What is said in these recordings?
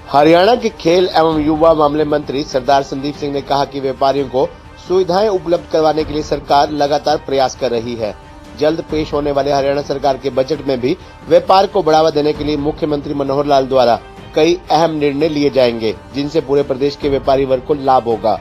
हरियाणा के खेल एवं युवा मामले मंत्री सरदार संदीप सिंह ने कहा कि व्यापारियों को सुविधाएं उपलब्ध करवाने के लिए सरकार लगातार प्रयास कर रही है। जल्द पेश होने वाले हरियाणा सरकार के बजट में भी व्यापार को बढ़ावा देने के लिए मुख्यमंत्री मनोहर लाल द्वारा कई अहम निर्णय लिए जाएंगे, जिनसे पूरे प्रदेश के व्यापारी वर्ग को लाभ होगा।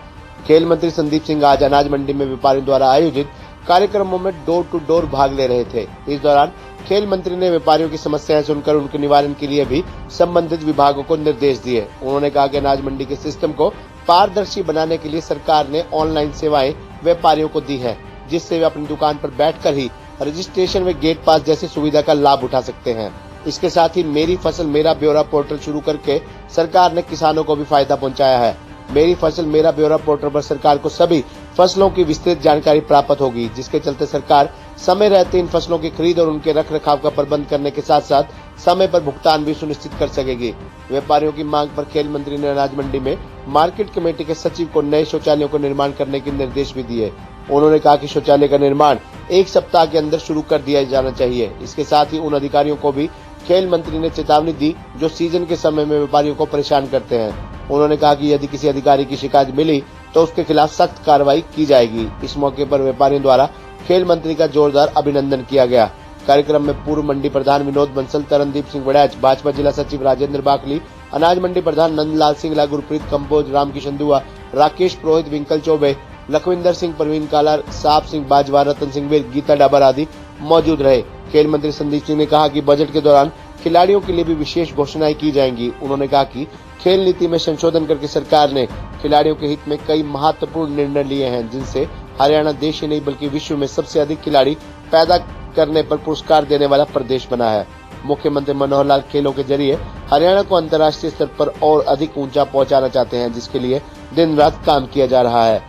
खेल मंत्री संदीप सिंह आज अनाज मंडी में व्यापारियों द्वारा आयोजित कार्यक्रमों में डोर टू डोर भाग ले रहे थे। इस दौरान खेल मंत्री ने व्यापारियों की समस्याएं सुनकर उनके निवारण के लिए भी संबंधित विभागों को निर्देश दिए। उन्होंने कहा कि अनाज मंडी के सिस्टम को पारदर्शी बनाने के लिए सरकार ने ऑनलाइन सेवाएं व्यापारियों को दी है, जिससे वे अपनी दुकान पर बैठकर ही रजिस्ट्रेशन व गेट पास जैसी सुविधा का लाभ उठा सकते हैं। इसके साथ ही मेरी फसल मेरा ब्यौरा पोर्टल शुरू करके सरकार ने किसानों को भी फायदा पहुंचाया है। मेरी फसल मेरा ब्यौरा पोर्टल पर सरकार को सभी फसलों की विस्तृत जानकारी प्राप्त होगी, जिसके चलते सरकार समय रहते इन फसलों की खरीद और उनके रख रखाव का प्रबंध करने के साथ साथ समय पर भुगतान भी सुनिश्चित कर सकेगी। व्यापारियों की मांग पर खेल मंत्री ने अनाज मंडी में मार्केट कमेटी के सचिव को नए शौचालयों को निर्माण करने के निर्देश भी दिए। उन्होंने कहा कि शौचालय का निर्माण 1 सप्ताह के अंदर शुरू कर दिया जाना चाहिए। इसके साथ ही उन अधिकारियों को भी खेल मंत्री ने चेतावनी दी जो सीजन के समय में व्यापारियों को परेशान करते हैं। उन्होंने कहा कि यदि किसी अधिकारी की शिकायत मिली तो उसके खिलाफ सख्त कार्रवाई की जाएगी। इस मौके पर व्यापारियों द्वारा खेल मंत्री का जोरदार अभिनंदन किया गया। कार्यक्रम में पूर्व मंडी प्रधान विनोद बंसल, तरनदीप सिंह वड़ैच, भाजपा जिला सचिव राजेंद्र बाकली, अनाज मंडी प्रधान नंदलाल सिंह, गुरप्रीत कंबोज, रामकिशन दुआ, राकेश पुरोहित, विंकल चौबे, लखविंदर सिंह, प्रवीण कालार, साहब सिंह बाजवा, रतन सिंह वीर, गीता डाबर आदि मौजूद रहे। खेल मंत्री संदीप सिंह ने कहा कि बजट के दौरान खिलाड़ियों के लिए भी विशेष घोषणाएं की जाएंगी। उन्होंने कहा कि खेल नीति में संशोधन करके सरकार ने खिलाड़ियों के हित में कई महत्वपूर्ण निर्णय लिए हैं, जिनसे हरियाणा देश ही नहीं बल्कि विश्व में सबसे अधिक खिलाड़ी पैदा करने पर पुरस्कार देने वाला प्रदेश बना है। मुख्यमंत्री मनोहर लाल खेलों के जरिए हरियाणा को अंतर्राष्ट्रीय स्तर पर और अधिक ऊंचा पहुंचाना चाहते हैं, जिसके लिए दिन रात काम किया जा रहा है।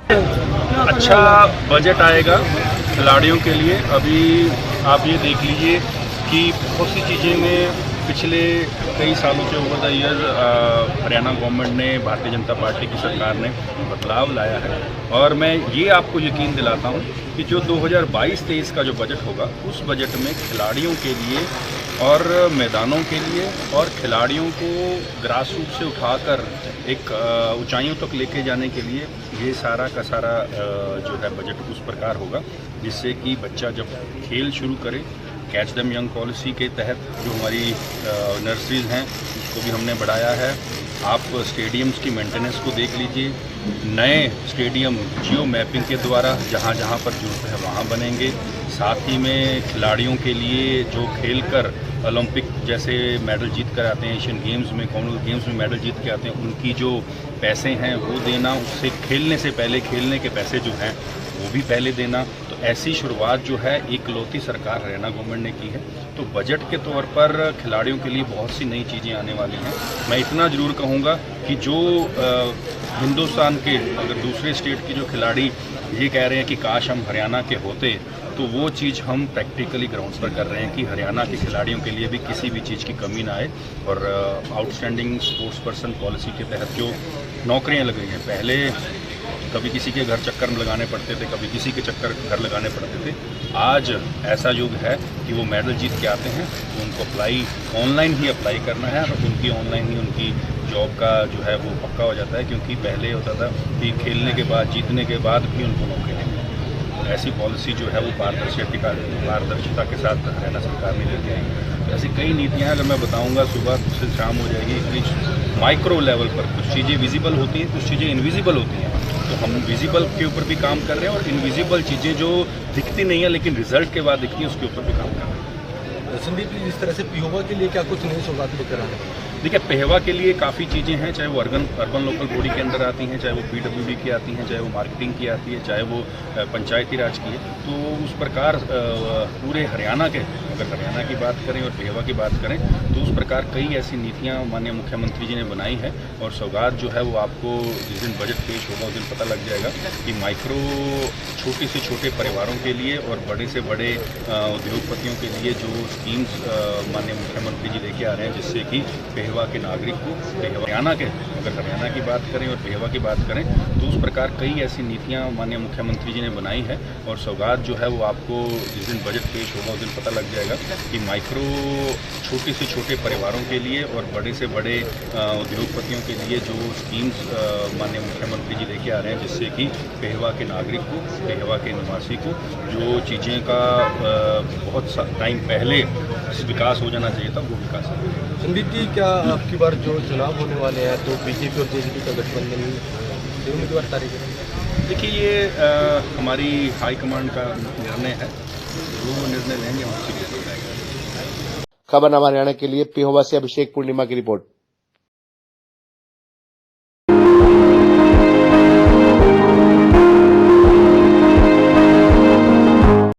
अच्छा बजट आएगा खिलाड़ियों के लिए। अभी आप ये देख लीजिए कि बहुत सी चीज़ें में पिछले कई सालों से over the year Haryana government ने, भारतीय जनता पार्टी की सरकार ने बदलाव लाया है। और मैं ये आपको यकीन दिलाता हूँ कि जो 2022-23 का जो बजट होगा, उस बजट में खिलाड़ियों के लिए और मैदानों के लिए और खिलाड़ियों को ग्रास रूट से उठाकर एक ऊंचाइयों तक लेके जाने के लिए ये सारा का सारा जो है बजट उस प्रकार होगा, जिससे कि बच्चा जब खेल शुरू करे, कैच देम यंग पॉलिसी के तहत जो हमारी नर्सरीज हैं उसको भी हमने बढ़ाया है। आप स्टेडियम्स की मेंटेनेंस को देख लीजिए, नए स्टेडियम जियो मैपिंग के द्वारा जहाँ जहाँ पर जरूरत है वहाँ बनेंगे। साथ ही में खिलाड़ियों के लिए जो खेल कर ओलंपिक जैसे मेडल जीत कर आते हैं, एशियन गेम्स में, कॉमनवेल्थ गेम्स में मेडल जीत के आते हैं, उनकी जो पैसे हैं वो देना, उससे खेलने से पहले खेलने के पैसे जो हैं वो भी पहले देना। तो ऐसी शुरुआत जो है इकलौती सरकार हरियाणा गवर्नमेंट ने की है। तो बजट के तौर पर खिलाड़ियों के लिए बहुत सी नई चीज़ें आने वाली हैं। मैं इतना ज़रूर कहूँगा कि जो हिंदुस्तान के अगर दूसरे स्टेट के जो खिलाड़ी ये कह रहे हैं कि काश हम हरियाणा के होते, तो वो चीज़ हम प्रैक्टिकली ग्राउंड पर कर रहे हैं कि हरियाणा के खिलाड़ियों के लिए भी किसी भी चीज़ की कमी ना आए। और आउटस्टैंडिंग स्पोर्ट्स पर्सन पॉलिसी के तहत जो नौकरियां लग रही हैं, पहले कभी किसी के घर चक्कर लगाने पड़ते थे, कभी किसी के चक्कर घर लगाने पड़ते थे। आज ऐसा युग है कि वो मेडल जीत के आते हैं तो उनको अप्लाई ऑनलाइन ही अप्लाई करना है और उनकी ऑनलाइन ही उनकी जॉब का जो है वो पक्का हो जाता है। क्योंकि पहले होता था कि खेलने के बाद, जीतने के बाद भी उनको नौकरी नहीं मिलती। तो ऐसी पॉलिसी जो है वो पारदर्शिता के साथ हरियाणा सरकार ने लेके आई। तो ऐसी कई नीतियाँ अगर मैं बताऊँगा, सुबह से शाम हो जाएगी। कुछ माइक्रो लेवल पर कुछ चीज़ें विजिबल होती हैं, कुछ चीज़ें इनविजिबल होती हैं। तो हम विजिबल के ऊपर भी काम कर रहे हैं और इनविजिबल चीज़ें जो दिखती नहीं है लेकिन रिजल्ट के बाद दिखती हैं, उसके ऊपर भी काम कर रहे हैं। संदीप जी, इस तरह से पिहोवा के लिए क्या कुछ नई सौगात लेकर आए हैं? देखिए, पेहवा के लिए काफ़ी चीज़ें हैं, चाहे वो अर्बन लोकल बॉडी के अंदर आती हैं, चाहे वो PWD की आती हैं, चाहे वो मार्केटिंग की आती है, चाहे वो पंचायती राज की है। तो उस प्रकार पूरे हरियाणा के, अगर हरियाणा की बात करें और पेहवा की बात करें, तो उस प्रकार कई ऐसी नीतियाँ माननीय मुख्यमंत्री जी ने बनाई है। और सौगात जो है वो आपको जिस दिन बजट पेश होगा उस दिन पता लग जाएगा कि माइक्रो छोटे से छोटे परिवारों के लिए और बड़े से बड़े उद्योगपतियों के लिए जो स्कीम्स माननीय मुख्यमंत्री जी लेके आ रहे हैं, जिससे कि पेहवा के नागरिक को, हरियाणा के, अगर हरियाणा की बात करें और पेहवा की बात करें तो उस प्रकार कई ऐसी नीतियां माननीय मुख्यमंत्री जी ने बनाई है और सौगात जो है वो आपको जिस दिन बजट पेश होगा उस दिन पता लग जाएगा कि माइक्रो छोटे से छोटे परिवारों के लिए और बड़े से बड़े उद्योगपतियों के लिए जो स्कीम्स माननीय मुख्यमंत्री जी लेके आ रहे हैं, जिससे कि पेहवा के नागरिक को, पेहवा के निवासी को जो चीज़ें का बहुत टाइम पहले विकास हो जाना चाहिए था वो विकास है। संदीप जी, क्या आपकी बार जो चुनाव होने वाले हैं तो बीजेपी और जेजेपी का गठबंधन उम्मीदवार तारीख है? देखिए, ये हमारी हाईकमांड का निर्णय है, वो निर्णय लेंगे हम उसी को बताएंगे। खबरनामा हरियाणा के लिए पेहोवा से अभिषेक पूर्णिमा की रिपोर्ट।